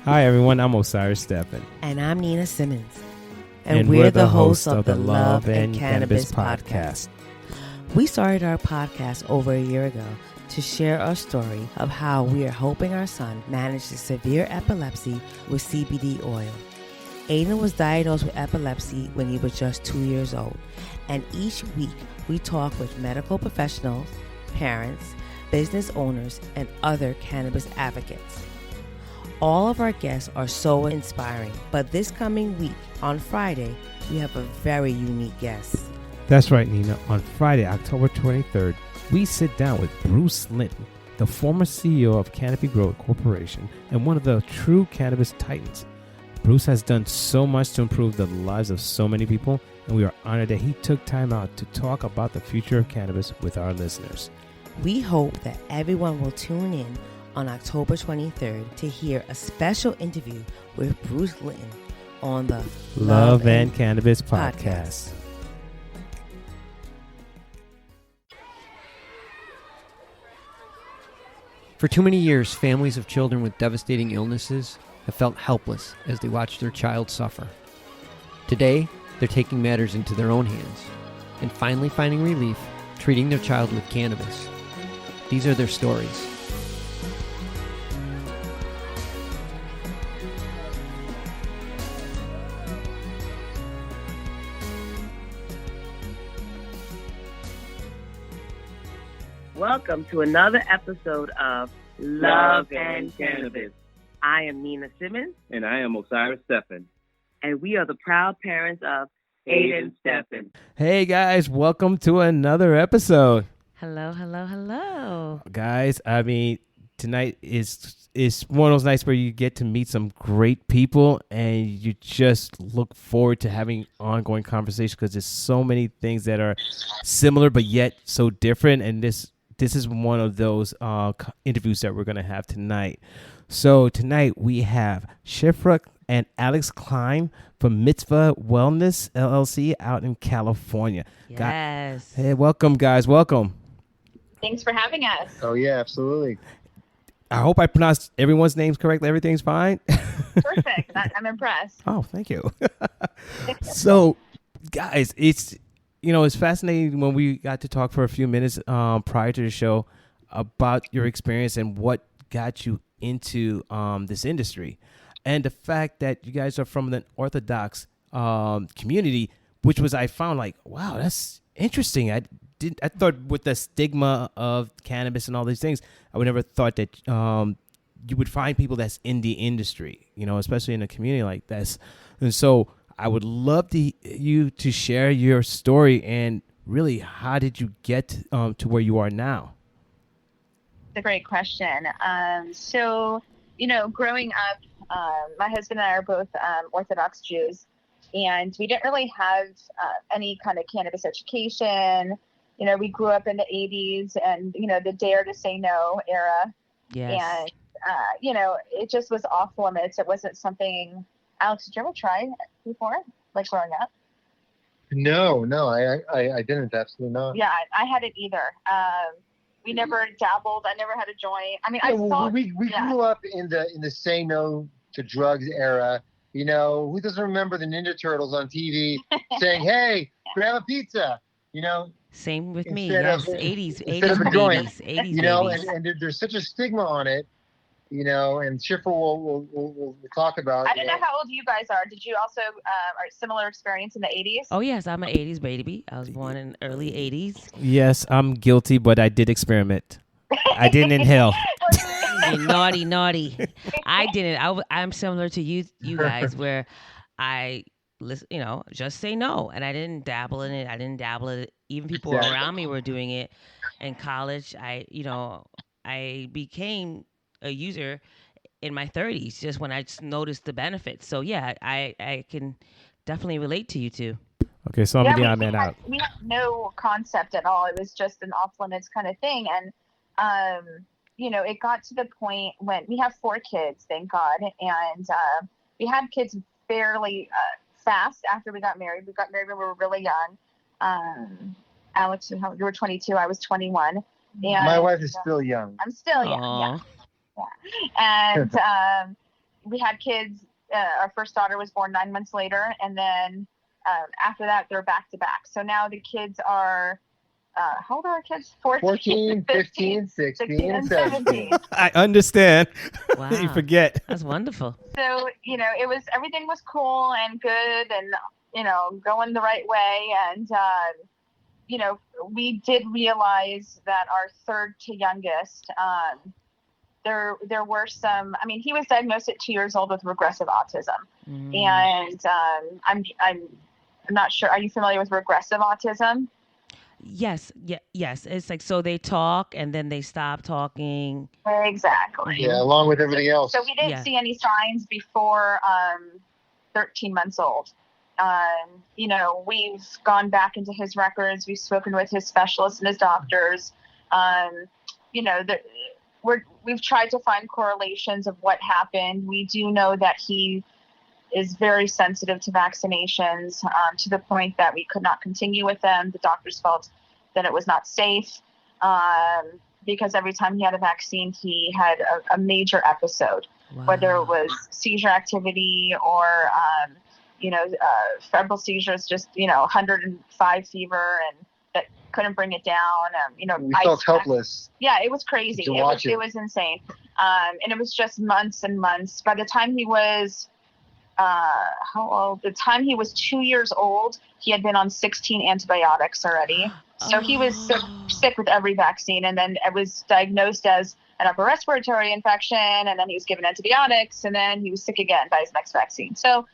Hi, everyone. I'm Osiris Stephen. And I'm Nina Simmons. And we're the hosts of the Love and Cannabis podcast. We started our podcast over a year ago to share our story of how we are helping our son manage the severe epilepsy with CBD oil. Aiden was diagnosed with epilepsy when he was just 2 years old. And each week we talk with medical professionals, parents, business owners, and other cannabis advocates. All of our guests are so inspiring, but this coming week, on Friday, we have a very unique guest. That's right, Nina. On Friday, October 23rd, we sit down with Bruce Linton, the former CEO of Canopy Growth Corporation and one of the true cannabis titans. Bruce has done so much to improve the lives of so many people, and we are honored that he took time out to talk about the future of cannabis with our listeners. We hope that everyone will tune in on October 23rd to hear a special interview with Bruce Linton on the Love and Cannabis podcast. For too many years, families of children with devastating illnesses have felt helpless as they watch their child suffer. Today, they're taking matters into their own hands and finally finding relief treating their child with cannabis. These are their stories. Welcome to another episode of Love and Cannabis. I am Nina Simmons. And I am Osiris Stephen. And we are the proud parents of Aiden Stephen. Hey, guys. Welcome to another episode. Hello, hello, hello. Guys, I mean, tonight is one of those nights where you get to meet some great people and you just look forward to having ongoing conversations because there's so many things that are similar but yet so different. And this is one of those interviews that we're going to have tonight. So tonight we have Shifra and Alexand Klein from Mitzva Wellness, LLC out in California. Yes. Hey, welcome, guys. Welcome. Thanks for having us. Oh, yeah, absolutely. I hope I pronounced everyone's names correctly. Everything's fine? Perfect. I'm impressed. Oh, thank you. So, guys, it's fascinating when we got to talk for a few minutes prior to the show about your experience and what got you into this industry. And the fact that you guys are from an Orthodox community, which was, I found like, wow, that's interesting. I thought with the stigma of cannabis and all these things, I would never thought that you would find people that's in the industry, especially in a community like this. And so I would love you to share your story and really how did you get to where you are now? It's a great question. So, growing up, my husband and I are both Orthodox Jews, and we didn't really have any kind of cannabis education. We grew up in the 80s and, the dare to say no era. Yes. And, it just was off limits. It wasn't something. Alex, did you ever try before, like growing up? No, I didn't. Absolutely not. Yeah, I hadn't either. We never dabbled. I never had a joint. I mean, I saw. We grew up in the say no to drugs era. Who doesn't remember the Ninja Turtles on TV saying, "Hey, grab a pizza"? Same with me. Instead Yes, of- 80s instead of a joint, 80s. and there's such a stigma on it. And Shifra will talk about. I don't know how old you guys are. Did you also are similar experience in the 80s? Oh, yes, I'm an 80s baby. I was born in early 80s. Yes, I'm guilty, but I did experiment. I didn't inhale. Naughty. I didn't. I'm similar to you guys where I listen, just say no. And I didn't dabble in it. I didn't dabble in it. Even people around me were doing it. In college, I became a user in my 30s, just when I just noticed the benefits. So yeah, I can definitely relate to you two. Okay, so I'm we out. We had no concept at all. It was just an off limits kind of thing. And, it got to the point when we have 4 kids, thank God. And we had kids fairly fast after we got married. We got married when we were really young. Alex, you were 22. I was 21. And my wife is still young. I'm still young. Yeah. And we had kids. Our first daughter was born 9 months later, and then after that, they're back to back. So now the kids are, how old are our kids? 14, 15, 16, and 17. I understand. Wow. You forget. That's wonderful. So, everything was cool and good and, going the right way. And, we did realize that our third to youngest, there were some, he was diagnosed at 2 years old with regressive autism. And I'm not sure. Are you familiar with regressive autism? Yes. Yes. It's like, so they talk and then they stop talking. Exactly. Yeah, along with everything else. So we didn't see any signs before 13 monthmonths old. We've gone back into his records. We've spoken with his specialists and his doctors. We've tried to find correlations of what happened. We do know that he is very sensitive to vaccinations, to the point that we could not continue with them. The doctors felt that it was not safe, because every time he had a vaccine, he had a major episode, whether it was seizure activity or, febrile seizures, just, 105 fever, and that couldn't bring it down. We felt helpless. Yeah, it was crazy. It was insane. And it was just months and months. By the time he was, how old? The time he was 2 years old, he had been on 16 antibiotics already. So he was sick with every vaccine. And then it was diagnosed as an upper respiratory infection. And then he was given antibiotics. And then he was sick again by his next vaccine. So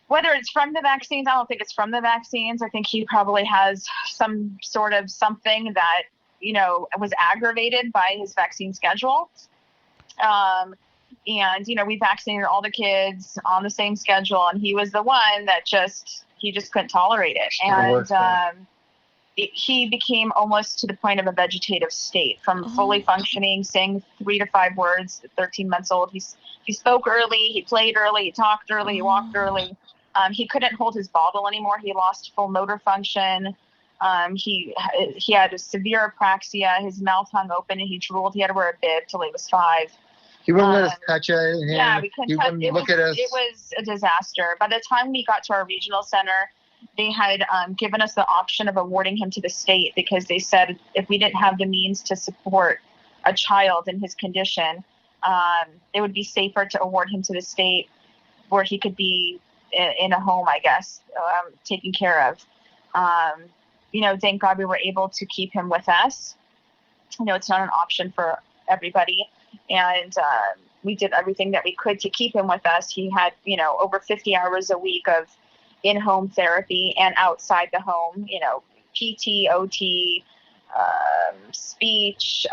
whether it's from the vaccines, I don't think it's from the vaccines. I think he probably has some sort of something that, was aggravated by his vaccine schedule. And, we vaccinated all the kids on the same schedule, and he was the one that he just couldn't tolerate it. And he became almost to the point of a vegetative state, from fully functioning, saying 3 to 5 words at 13 months old. He spoke early, he played early, he talked early, he walked early. He couldn't hold his bottle anymore. He lost full motor function. He had a severe apraxia. His mouth hung open and he drooled. He had to wear a bib till he was 5. He wouldn't let us touch him. Yeah, we couldn't touch him. Look at us. It was a disaster. By the time we got to our regional center, they had given us the option of awarding him to the state, because they said if we didn't have the means to support a child in his condition, it would be safer to award him to the state where he could be in a home, I guess, taken care of. Thank God we were able to keep him with us. It's not an option for everybody. And we did everything that we could to keep him with us. He had, over 50 hours a week of in-home therapy and outside the home, PT, OT, speech,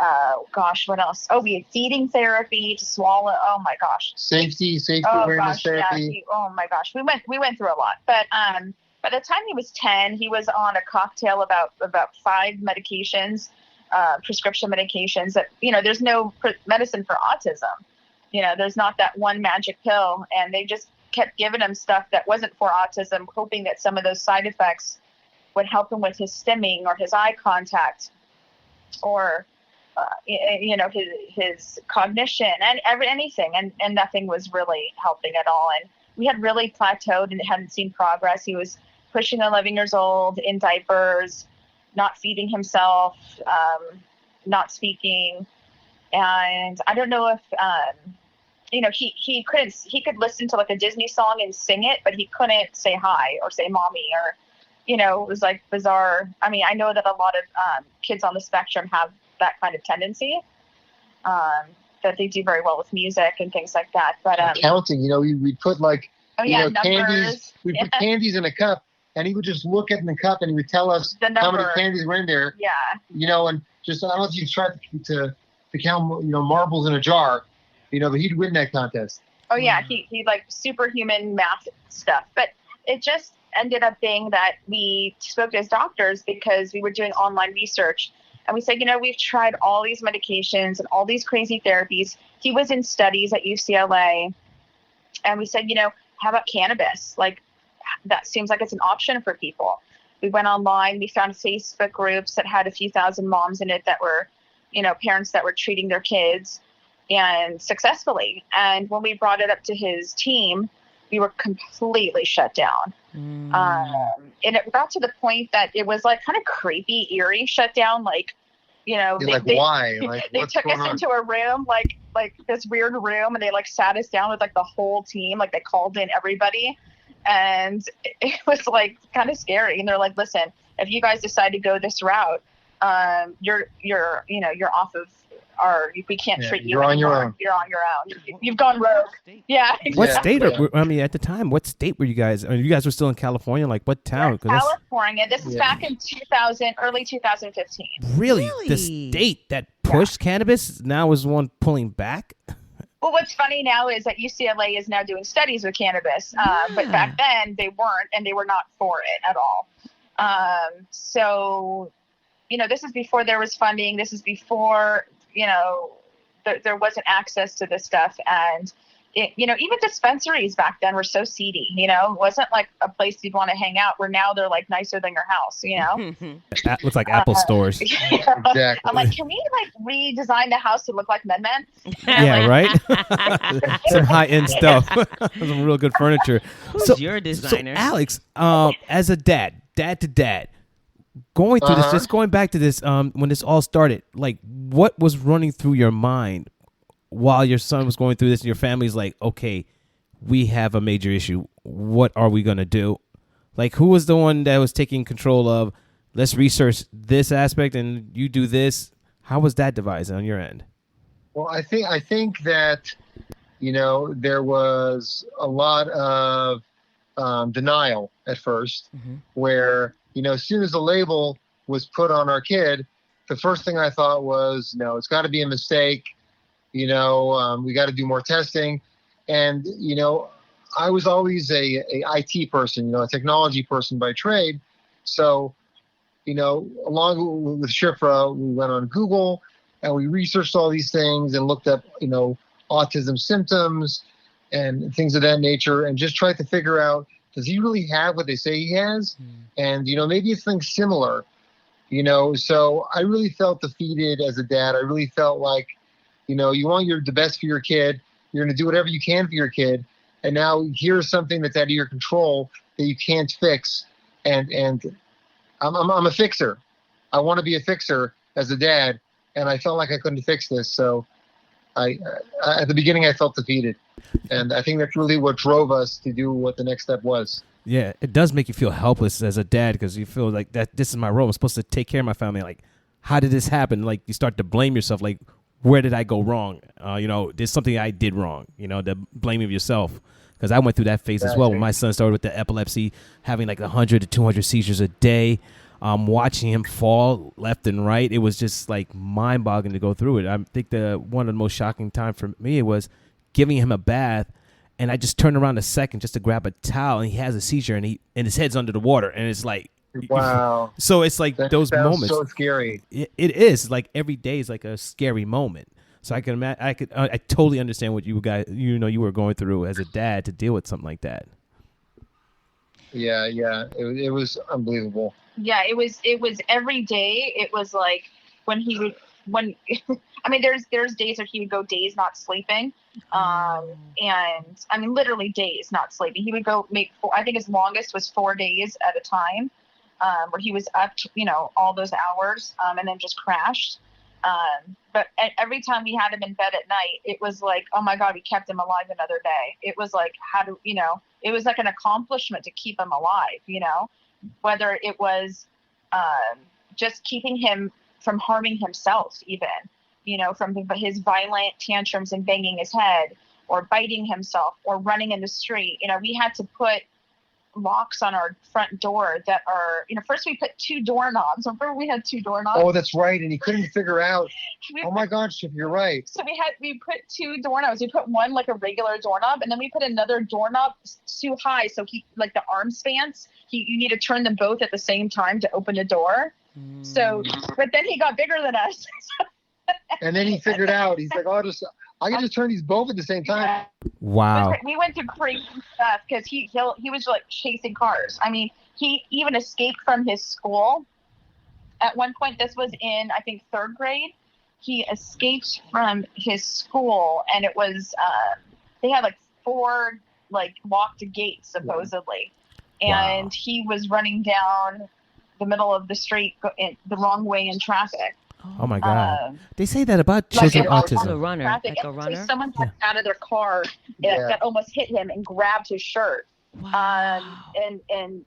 what else? We had feeding therapy to swallow. Oh my gosh. Safety awareness therapy. Oh my gosh. We went through a lot. But by the time he was 10, he was on a cocktail about 5 medications, prescription medications that, there's no medicine for autism. There's not that one magic pill, and they just kept giving him stuff that wasn't for autism, hoping that some of those side effects would help him with his stimming or his eye contact or, his cognition and anything. And nothing was really helping at all. And we had really plateaued and hadn't seen progress. He was pushing 11 years old, in diapers, not feeding himself, not speaking. And I don't know if, he could listen to like a Disney song and sing it, but he couldn't say hi or say mommy or, it was like bizarre. I mean, I know that a lot of kids on the spectrum have that kind of tendency, that they do very well with music and things like that. But counting, we'd put numbers. Candies. We'd put candies in a cup, and he would just look at the cup and he would tell us how many candies were in there. Yeah. And just, I don't know if you tried to count, marbles in a jar, but he'd win that contest. Oh yeah, he like superhuman math stuff. But it just ended up being that we spoke to his doctors because we were doing online research. And we said, we've tried all these medications and all these crazy therapies. He was in studies at UCLA. And we said, how about cannabis? Like, that seems like it's an option for people. We went online. We found Facebook groups that had a few thousand moms in it that were, parents that were treating their kids. and successfully. And when we brought it up to his team, we were completely shut down. And it got to the point that it was like kind of creepy, eerie shut down. Like, why? Like, they took us into a room, like this weird room, and they like sat us down with like the whole team. Like they called in everybody, and it was like kind of scary. And they're like, listen, if you guys decide to go this route, you're off of we can't treat you anymore. On your own. You're on your own. You've gone rogue. Yeah. Exactly. What state? At the time, what state were you guys? I mean, you guys were still in California. Like, what town? California. This is back in early 2015. Really? The state that pushed cannabis now is one pulling back? Well, what's funny now is that UCLA is now doing studies with cannabis, but back then they weren't, and they were not for it at all. So, this is before there was funding. This is before, there wasn't access to this stuff. And, even dispensaries back then were so seedy, it wasn't like a place you'd want to hang out, where now they're like nicer than your house, That looks like Apple stores. Exactly. I'm like, can we like redesign the house to look like Men? Yeah, right? Some high-end stuff. Some real good furniture. Who's your designer? So Alex, as a dad to dad, going through this, just going back to this, when this all started, like, what was running through your mind while your son was going through this, and your family's like, okay, we have a major issue. What are we going to do? Like, who was the one that was taking control of, let's research this aspect and you do this? How was that devised on your end? Well, I think that, there was a lot of denial at first, where, as soon as the label was put on our kid, the first thing I thought was, no, it's got to be a mistake. We got to do more testing. And, I was always a IT person, a technology person by trade. So, along with Shifra, we went on Google and we researched all these things and looked up, autism symptoms and things of that nature, and just tried to figure out, does he really have what they say he has? And, maybe it's things similar, so I really felt defeated as a dad. I really felt like, you want the best for your kid. You're going to do whatever you can for your kid. And now here's something that's out of your control that you can't fix. And I'm a fixer. I want to be a fixer as a dad. And I felt like I couldn't fix this. So I at the beginning, I felt defeated. And I think that's really what drove us to do what the next step was. Yeah, it does make you feel helpless as a dad, because you feel like that this is my role. I'm supposed to take care of my family. Like, how did this happen? Like, you start to blame yourself. Like, where did I go wrong? There's something I did wrong, the blame of yourself. Because I went through that phase as well. When my son started with the epilepsy, having like 100 to 200 seizures a day, watching him fall left and right, it was just like mind-boggling to go through it. I think one of the most shocking time for me was giving him a bath, and I just turned around a second just to grab a towel, and he has a seizure, and his head's under the water, and it's like, wow. So it's like that those moments. So scary. It is like every day is like a scary moment. So I can imagine. I totally understand what you guys, you were going through as a dad to deal with something like that. Yeah. It was unbelievable. Yeah, it was every day. It was like there's days where he would go days not sleeping. And literally days not sleeping. He would go I think his longest was 4 days at a time, where he was up, all those hours, and then just crashed. But every time we had him in bed at night, it was like, oh my God, we kept him alive another day. It was like, it was like an accomplishment to keep him alive, whether it was just keeping him from harming himself, even, from his violent tantrums and banging his head or biting himself or running in the street. We had to put locks on our front door that are, first we put 2 doorknobs. Remember we had 2 doorknobs? Oh, that's right. And he couldn't figure out. Oh my gosh, you're right. So we put 2 doorknobs. We put one like a regular doorknob, and then we put another doorknob too high. So he, like the arm spans, you need to turn them both at the same time to open the door. So, but then he got bigger than us. And then he figured out, he's like, I can just turn these both at the same time. Wow. We went through crazy stuff because he was like chasing cars. He even escaped from his school. At one point, this was in, I think, 3rd grade. he escaped from his school, and it was they had like 4 like locked gates supposedly, and Wow. he was running down the middle of the street the wrong way in traffic. Oh my God. Um, They say that about like children with As a autism. runner, traffic. like a And actually runner. someone got out of their car that almost hit him and grabbed his shirt, Wow. and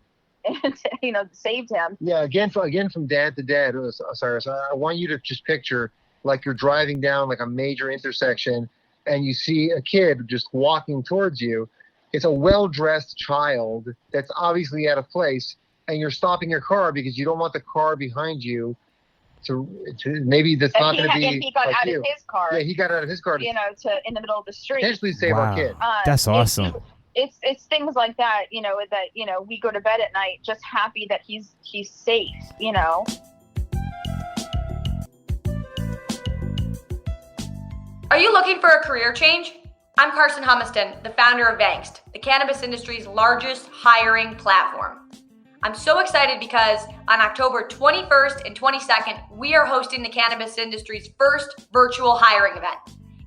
saved him. Yeah, again from dad to dad, Osiris, I want you to just picture like you're driving down like a major intersection and you see a kid just walking towards you. It's a well-dressed child that's obviously out of place, and you're stopping your car because you don't want the car behind you to maybe that's not going to be And he got like out you. of his car, Yeah, he got out of his car to in the middle of the street. potentially save our kid. That's awesome. It's things like that, we go to bed at night just happy that he's safe, Are you looking for a career change? I'm Carson Humiston, the founder of Vangst, the cannabis industry's largest hiring platform. I'm so excited because on October 21st and 22nd, we are hosting the cannabis industry's first virtual hiring event.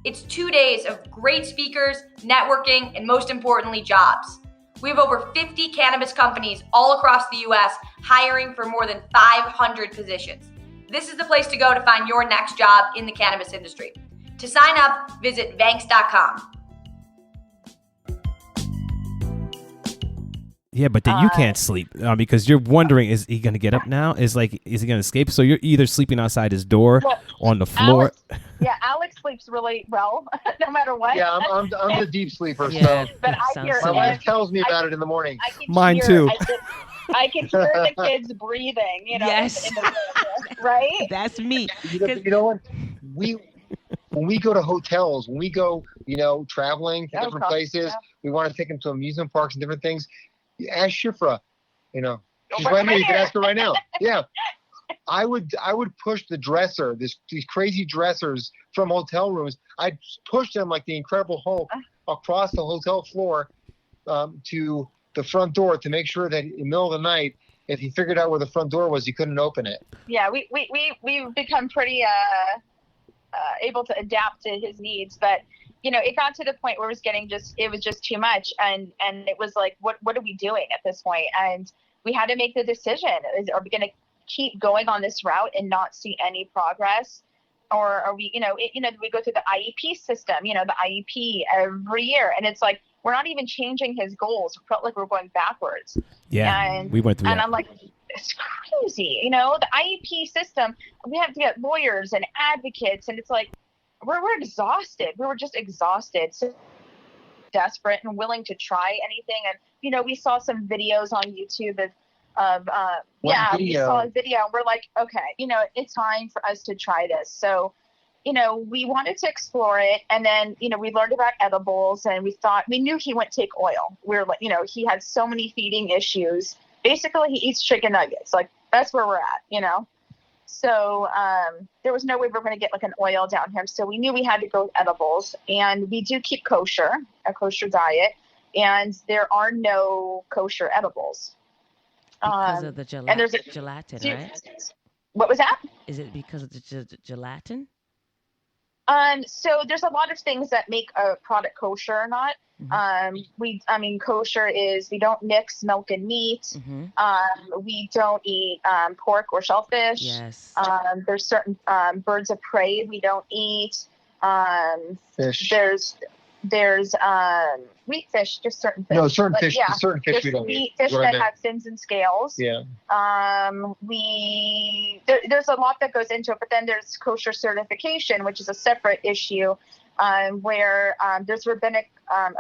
It's 2 days of great speakers, networking, and most importantly, jobs. We have over 50 cannabis companies all across the US hiring for more than 500 positions. This is the place to go to find your next job in the cannabis industry. To sign up, visit Vangst.com. Yeah, but then you can't sleep because you're wondering, is he going to get up now? Is he going to escape? So you're either sleeping outside his door, on the floor. Alex sleeps really well, no matter what. Yeah, I'm the deep sleeper. Yeah. So But I hear my wife tells me about it in the morning. Mine too. I can hear the kids breathing, Yes. in the right? That's me. You know what? When we go to hotels, when we go, traveling to different places, we want to take them to amusement parks and different things. Ask Shifra, she's right here. You can ask her right now. Yeah, I would push the dresser, these crazy dressers from hotel rooms. I'd push them like the Incredible Hulk across the hotel floor to the front door to make sure that in the middle of the night, if he figured out where the front door was, he couldn't open it. Yeah, we've become pretty able to adapt to his needs, but it got to the point where it was just too much, and it was like, what are we doing at this point? And we had to make the decision: are we going to keep going on this route and not see any progress, or are we, we go through the IEP system, the IEP every year, and it's like we're not even changing his goals. It felt like we're going backwards. Yeah, and we went through and that. I'm like, it's crazy, the IEP system. We have to get lawyers and advocates, and it's like we're exhausted. We were just exhausted, so desperate and willing to try anything. And we saw some videos on YouTube of we saw a video. And we're like, okay, it's time for us to try this. So we wanted to explore it, and then we learned about edibles, and we knew he wouldn't take oil. We were like, he had so many feeding issues. Basically, he eats chicken nuggets. Like, that's where we're at, So there was no way we were going to get like an oil down him. So we knew we had to go with edibles, and we do keep a kosher diet, and there are no kosher edibles. Because of the gelatin, right? What was that? Is it because of the gelatin? So there's a lot of things that make a product kosher or not. Mm-hmm. Kosher is we don't mix milk and meat. Mm-hmm. We don't eat pork or shellfish. Yes. There's certain birds of prey we don't eat. Fish. There's meat fish, just certain fish. No, certain fish. Yeah, certain fish we don't meat eat. Fish that have fins and scales. Yeah. There's a lot that goes into it, but then there's kosher certification, which is a separate issue, where there's rabbinic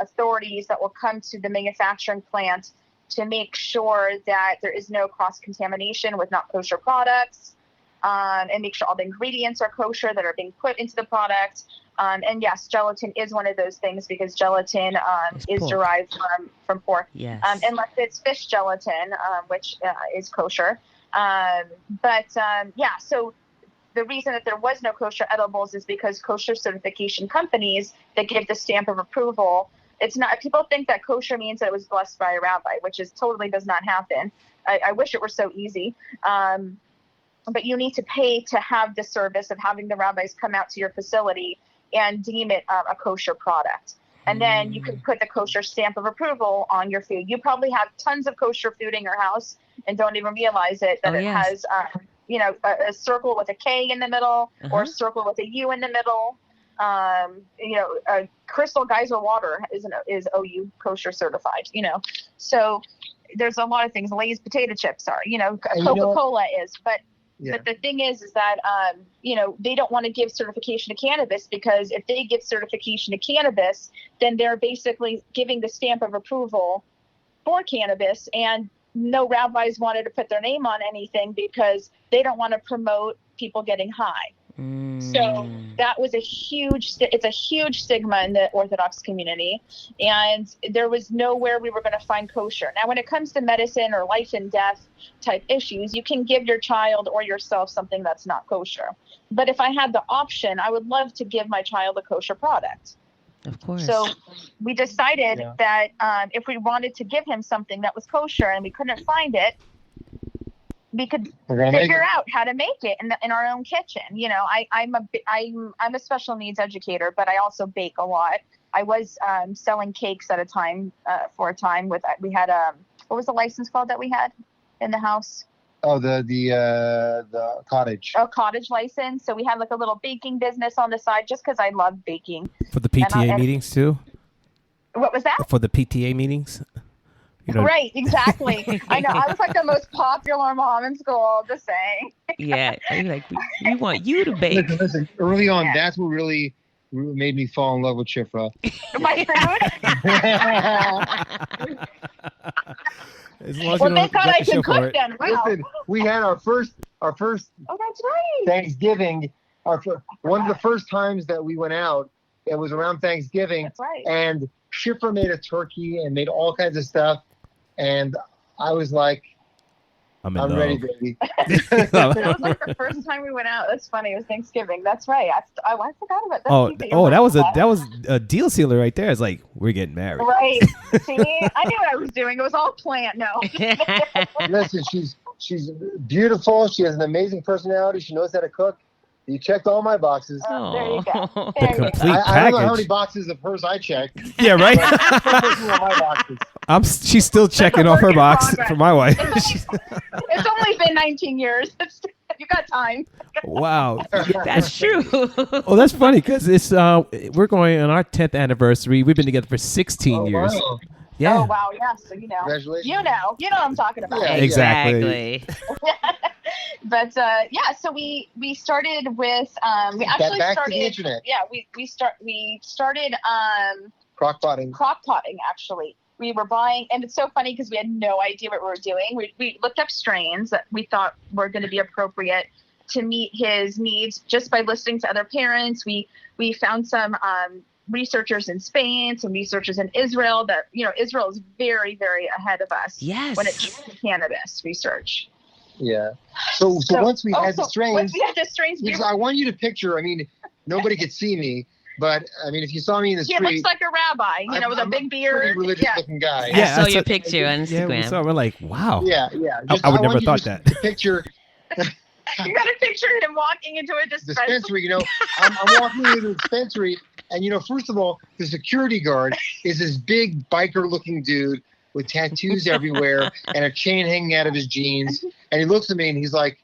authorities that will come to the manufacturing plant to make sure that there is no cross-contamination with not kosher products, and make sure all the ingredients are kosher that are being put into the product. And yes, gelatin is one of those things because gelatin is derived from pork. Yes. Unless it's fish gelatin, which is kosher. So the reason that there was no kosher edibles is because kosher certification companies that give the stamp of approval, it's not, people think that kosher means that it was blessed by a rabbi, which is totally does not happen. I wish it were so easy. but you need to pay to have the service of having the rabbis come out to your facility and deem it a kosher product. And then you can put the kosher stamp of approval on your food. You probably have tons of kosher food in your house and don't even realize it, that has, a circle with a K in the middle or a circle with a U in the middle. Crystal Geyser water is OU kosher certified, So there's a lot of things. Lay's potato chips are, Coca-Cola is, but the thing is that, they don't want to give certification to cannabis, because if they give certification to cannabis, then they're basically giving the stamp of approval for cannabis, and no rabbis wanted to put their name on anything because they don't want to promote people getting high. So that was it's a huge stigma in the Orthodox community, and there was nowhere we were going to find kosher. Now, when it comes to medicine or life and death type issues, you can give your child or yourself something that's not kosher. But if I had the option, I would love to give my child a kosher product. Of course. So we decided that if we wanted to give him something that was kosher and we couldn't find it, we could figure out how to make it in our own kitchen. I'm a special needs educator, but I also bake a lot. I was selling cakes at a time for a time we had what was the license called that we had in the house? Oh, the cottage. Oh, cottage license. So we had like a little baking business on the side just because I love baking. For the PTA meetings too? What was that? For the PTA meetings? Right, exactly. I know. I was like the most popular mom in school, just saying. Yeah. Like, we want you to bake. Listen, early on, that's what really made me fall in love with Shifra. My food? Well, thank God I can cook then. Wow. Listen, we had our first. Oh, that's right. Thanksgiving. One of the first times that we went out, it was around Thanksgiving. That's right. And Shifra made a turkey and made all kinds of stuff, and I was like, I'm ready, baby. That was like the first time we went out. That's funny. It was Thanksgiving. That's right. I forgot about that. That was a deal sealer right there. It's like, we're getting married. Right. See, I knew what I was doing. It was all planned. No. Listen, she's beautiful. She has an amazing personality. She knows how to cook. You checked all my boxes. There you go. The complete package. I don't know how many boxes of hers I checked. Yeah, right. My boxes. She's still checking off her box for my wife. It's only been 19 years. You got time. Wow. That's true. Oh, that's funny because it's we're going on our 10th anniversary. We've been together for 16 years. Wow. Yeah. Oh wow, yeah. So Congratulations. You know what I'm talking about. Yeah, exactly. But so we started with we actually back started to the internet. Yeah, we started crock potting actually. We were buying, and it's so funny because we had no idea what we were doing. We looked up strains that we thought were going to be appropriate to meet his needs just by listening to other parents. We found some researchers in Spain, some researchers in Israel that, Israel is very, very ahead of us when it comes to cannabis research. Yeah. So once we had the strains, I want you to picture, nobody could see me, but if you saw me in the street. He looks like a rabbi, with a big beard. Pretty religious looking guy. Yeah, I saw your picture on Instagram. Yeah, we saw, we're like, wow. Yeah. I would never thought that. Picture. You got to picture him walking into a dispensary. I'm walking into the dispensary, and first of all, the security guard is this big biker-looking dude with tattoos everywhere and a chain hanging out of his jeans, and he looks at me and he's like,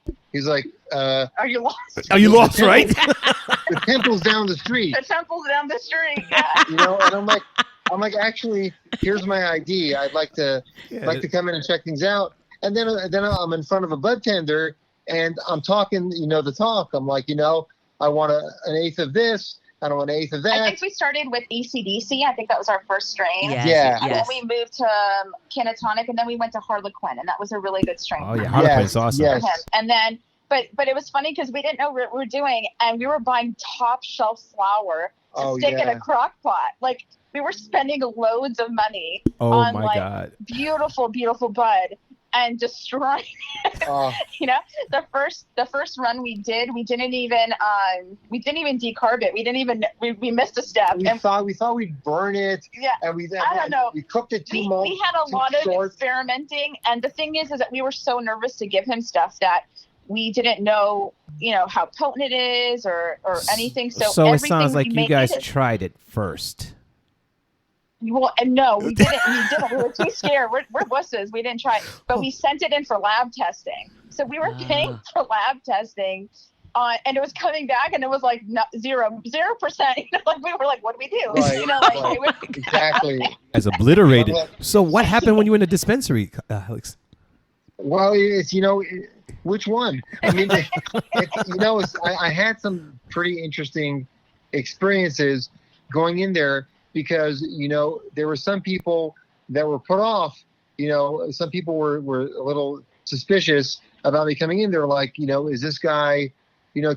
"Are you lost? Are you lost? Right? The temple's down the street. The temple's down the street. Yeah. And I'm like, actually, here's my ID. I'd like to come in and check things out, and then I'm in front of a bud tender. And I'm talking, the talk. I'm like, I want an eighth of this. I don't want an eighth of that. I think we started with ACDC. I think that was our first strain. Yes. And then we moved to Canatonic, and then we went to Harlequin, and that was a really good strain. Oh, yeah. Harlequin's awesome. Yes. And then, but it was funny because we didn't know what we were doing, and we were buying top shelf flour to stick in a crock pot. Like, we were spending loads of money on God. Beautiful, beautiful bud. And destroying it. The first run we didn't even decarb it. We missed a step. We thought we'd burn it. Yeah. And I don't know. We cooked it too much. We had a lot of experimenting, and the thing is that we were so nervous to give him stuff that We didn't know, how potent it is or anything. So it everything sounds like we you made guys it- tried it first. Well, no, we didn't. We were too scared. We're wusses. We didn't try it, but we sent it in for lab testing. So we were paying for lab testing, and it was coming back, and it was like 0%. Like we were like, what do we do? Right, It was, exactly. As obliterated. So what happened when you were in the dispensary, Alex? Well, it's which one? I mean, I had some pretty interesting experiences going in there because there were some people that were put off. Some people were a little suspicious about me coming in. They're like, is this guy,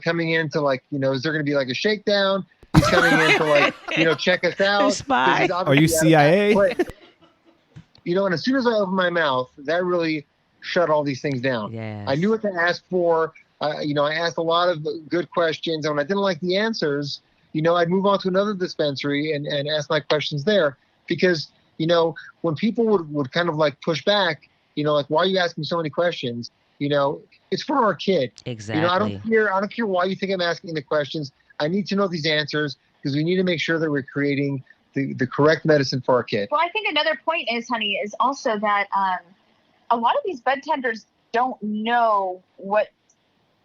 coming in to like, is there going to be like a shakedown? He's coming in to like, check us out. Spy. Are you CIA? And as soon as I opened my mouth, that really shut all these things down. Yes. I knew what to ask for. I asked a lot of good questions, and when I didn't like the answers, I'd move on to another dispensary and ask my questions there. Because, when people would kind of like push back, like, why are you asking so many questions? It's for our kid. Exactly. I don't care why you think I'm asking the questions. I need to know these answers because we need to make sure that we're creating the correct medicine for our kid. Well, I think another point is, honey, is also that a lot of these bud tenders don't know what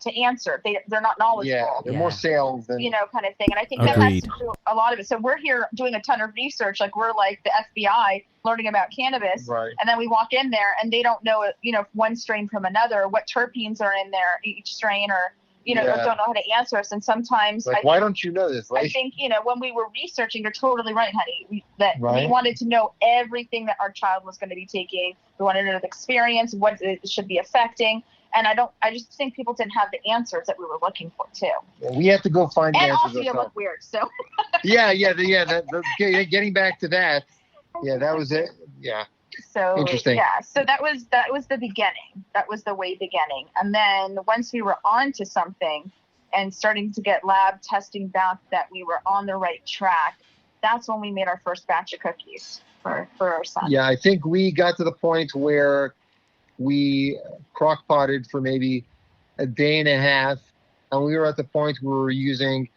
to answer. They're not knowledgeable. Yeah, they're more sales than kind of thing. And I think that has Agreed. to do a lot of it. So we're here doing a ton of research, like we're like the FBI learning about cannabis. right. And then we walk in there and they don't know, one strain from another, what terpenes are in there, each strain, or, don't know how to answer us. And sometimes Like, why don't you know this? I think, when we were researching, you're totally right, honey, we Right. wanted to know everything that our child was going to be taking. We wanted to know the experience, what it should be affecting. And I just think people didn't have the answers that we were looking for too. we have to go find the And answers also you ourselves. look weird, so. Getting back to that. Yeah, that was it. Yeah. So Interesting. yeah, so that was the beginning. That was the way beginning. And then once we were on to something and starting to get lab testing back that we were on the right track, that's when we made our first batch of cookies for our son. Yeah, I think we got to the point where we crock-potted for maybe a day and a half, and we were at the point where we were using,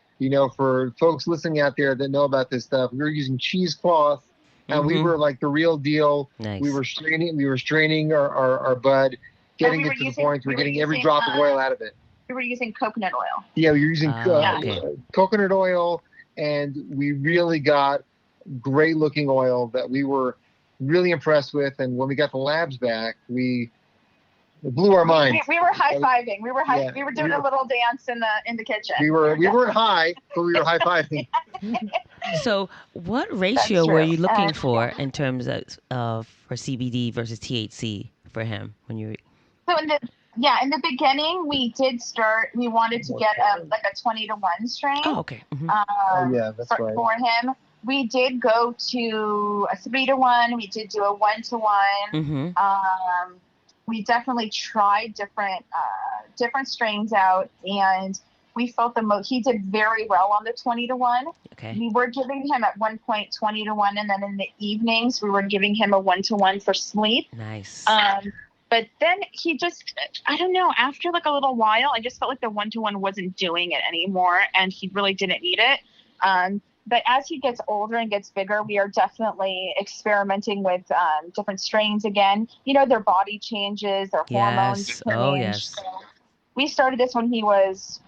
for folks listening out there that know about this stuff, we were using cheesecloth, and we were like the real deal. Nice. We were straining our bud, getting it to the point where we're getting every drop of oil out of it. We were using coconut oil. Yeah, we were using Okay. coconut oil, and we really got great looking oil that we were really impressed with. And when we got the labs back, it blew our mind. We were high-fiving. We were Yeah, we were doing a little dance in the kitchen. We weren't high, but we were high fiving. So, what ratio were true. you looking for in terms of for CBD versus THC for him when you? So in the beginning, we wanted to get like a 20-to-1 strain. Oh, okay. Yeah, that's right. For him. We did go to a 3-to-1. We did do a 1-to-1. Mm-hmm. We definitely tried different strains out, and we felt he did very well on the 20-to-1. Okay. We were giving him at one point 20-to-1, and then in the evenings we were giving him a 1-to-1 for sleep. Nice. But then he just, I don't know, after like a little while, I just felt like the 1-to-1 wasn't doing it anymore, and he really didn't need it. But as he gets older and gets bigger, we are definitely experimenting with different strains again. Their body changes, their hormones change. Oh, yes. So we started this when he was,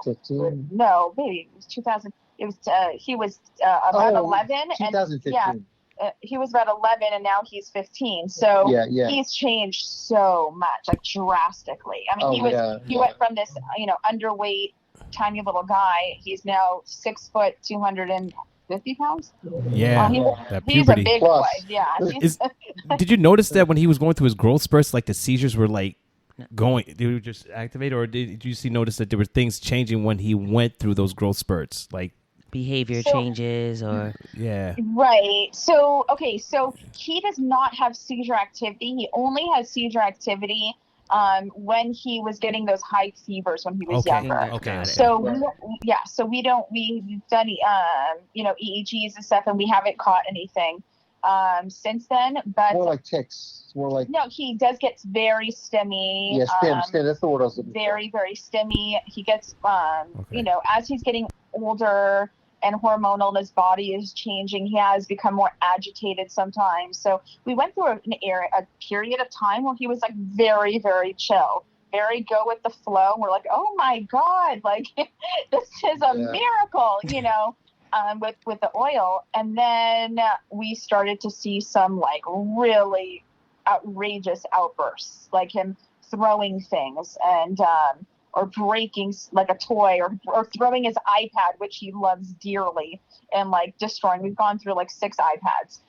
15? no, maybe it was 2000. It was he was about 11, and 2015. yeah, he was about 11, and now he's 15. So yeah. he's changed so much, like drastically. I mean, he went from this, underweight, tiny little guy. He's now 6 foot, 250 pounds. Yeah, that He's a puberty. big Plus. boy. Yeah. Did you notice that when he was going through his growth spurts, like the seizures were like going, they were just activate, or did you notice that there were things changing when he went through those growth spurts, like Behavior So- changes or yeah? Right. So, okay. So he does not have seizure activity. He only has seizure activity when he was getting those high fevers when he was younger. Okay. So we've done EEGs and stuff, and we haven't caught anything. since then. But more like tics. It's more like no, he does get very stimmy. Yeah, stim. That's the word I was looking for. Very, very stimmy. He gets, as he's getting older and hormonal, his body is changing. He has become more agitated sometimes. So we went through a period of time where he was like very, very chill, very go with the flow. We're like, oh my God, like this is a miracle, with the oil. And then we started to see some like really outrageous outbursts, like him throwing things and or breaking like a toy or throwing his iPad, which he loves dearly, and like destroying. We've gone through like 6 iPads,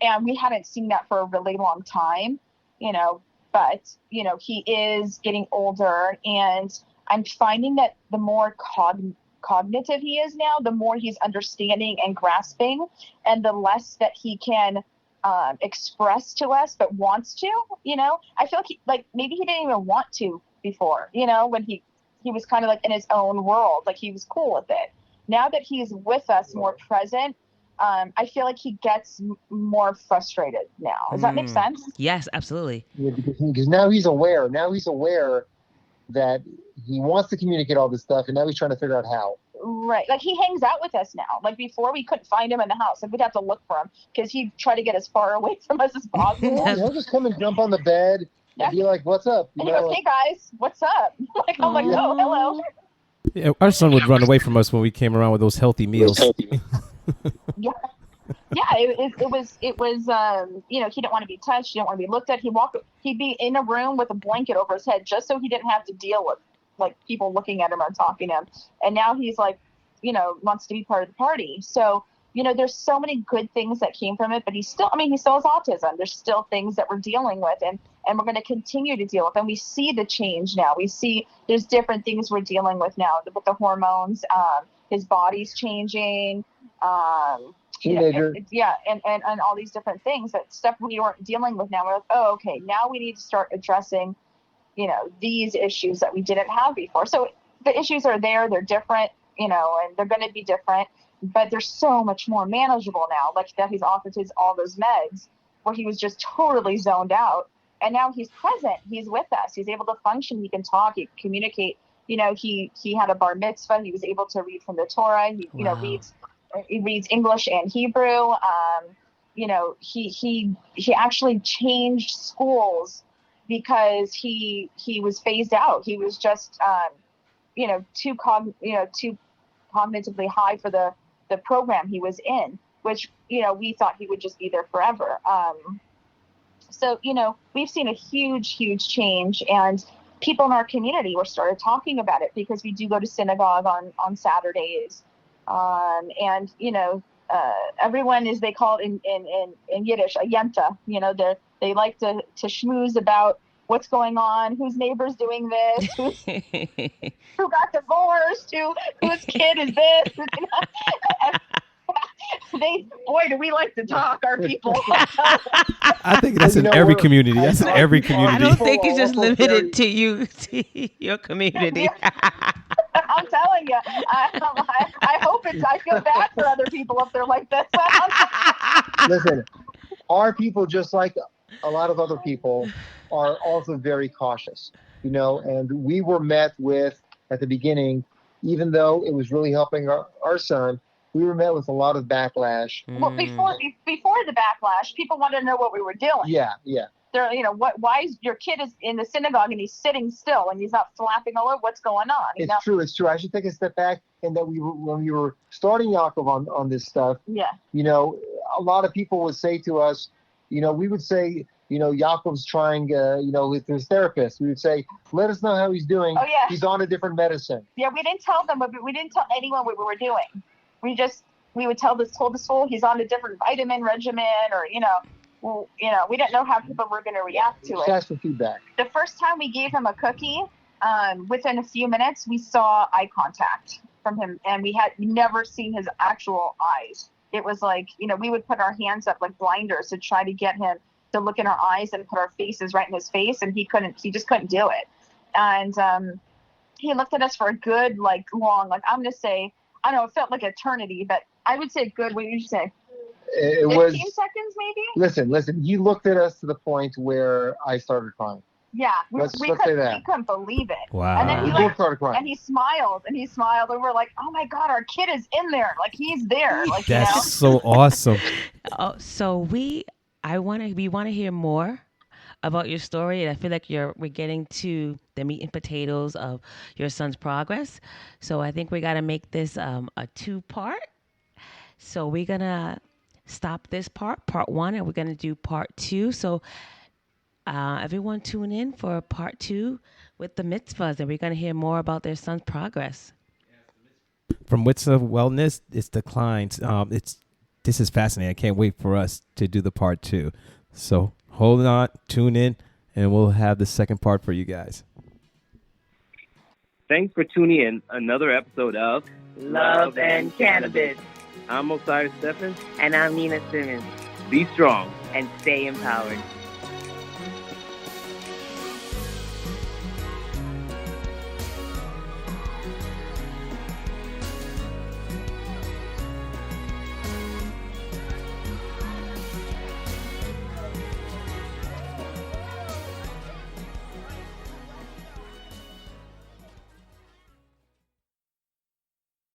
and we hadn't seen that for a really long time, but he is getting older, and I'm finding that the more cognitive he is now, the more he's understanding and grasping, and the less that he can express to us but wants to. I feel like maybe he didn't even want to before, when he was kind of like in his own world, like he was cool with it. Now that he's with us, more present, I feel like he gets more frustrated now. Does that make sense? Yes, absolutely. Yeah, because now he's aware. Now he's aware that he wants to communicate all this stuff, and now he's trying to figure out how. Right. Like he hangs out with us now. Like before, we couldn't find him in the house. Like we'd have to look for him because he'd try to get as far away from us as possible. He'll just come and jump on the bed and be like, "What's up?" And he goes, "Hey guys, what's up?" Like I'm like, "Oh, hello." Yeah, our son would run away from us when we came around with those healthy meals. Yeah. It was he didn't want to be touched, he didn't want to be looked at. He'd be in a room with a blanket over his head just so he didn't have to deal with like people looking at him or talking to him. And now he's like, wants to be part of the party. So, there's so many good things that came from it, but he still has autism. There's still things that we're dealing with and we're going to continue to deal with. And we see the change now. We see there's different things we're dealing with now with the hormones. His body's changing. Teenager. And all these different things, that stuff we weren't dealing with now. We're like, oh, okay, now we need to start addressing, these issues that we didn't have before. So the issues are there, they're different, and they're going to be different, but they're so much more manageable now. Like that he's offered all those meds where he was just totally zoned out. And now he's present. He's with us. He's able to function. He can talk. He can communicate. He had a bar mitzvah. He was able to read from the Torah. He reads English and Hebrew. He actually changed schools because he was phased out. He was just too cognitively high for the program he was in, which we thought he would just be there forever. So we've seen a huge change, and people in our community were started talking about it because we do go to synagogue on Saturdays. And everyone they call it in Yiddish, a yenta, they like to schmooze about what's going on, whose neighbor's doing this, who got divorced, whose kid is this, do we like to talk, our people. I think that's in every community. That's in every community. I don't think it's just limited to your community. I'm telling you, I hope I feel bad for other people if they're like this. Listen, our people, just like a lot of other people, are also very cautious, and we were met with, at the beginning, even though it was really helping our son, we were met with a lot of backlash. Well, before the backlash, people wanted to know what we were doing. Yeah. They're, why is your kid is in the synagogue and he's sitting still and he's not flapping all over? What's going on? It's true. I should take a step back, and that when we were starting Yaakov on this stuff, a lot of people would say to us, we would say, Yaakov's trying, with his therapist. We would say, let us know how he's doing. Oh, yeah. He's on a different medicine. Yeah, we didn't tell them, we didn't tell anyone what we were doing. We would told the school he's on a different vitamin regimen, or, we didn't know how people were going to react to it. Ask for feedback. The first time we gave him a cookie, within a few minutes, we saw eye contact from him, and we had never seen his actual eyes. It was like, we would put our hands up like blinders to try to get him to look in our eyes and put our faces right in his face, and he just couldn't do it. And he looked at us for a good, long, I'm going to say, I don't know, it felt like eternity, but I would say good. What did you say? It 15 was seconds maybe. Listen. He looked at us to the point where I started crying. Yeah, we couldn't believe it. Wow. And then We both started crying. and he smiled, and we're like, oh my God, our kid is in there. Like, he's there. Like, That's so awesome. Oh, so we want to hear more about your story, and I feel like we're getting to the meat and potatoes of your son's progress. So I think we got to make this a 2-part. So we're gonna stop this part 1, and we're gonna do part 2. So everyone tune in for part 2 with the mitzvahs, and we're gonna hear more about their son's progress. From Mitzva Wellness, it's the Kleins. This is fascinating. I can't wait for us to do the part 2. So hold on, tune in, and we'll have the second part for you guys. Thanks for tuning in another episode of Love and Cannabis. I'm Osiris Stephen. And I'm Nina Simmons. Be strong and stay empowered.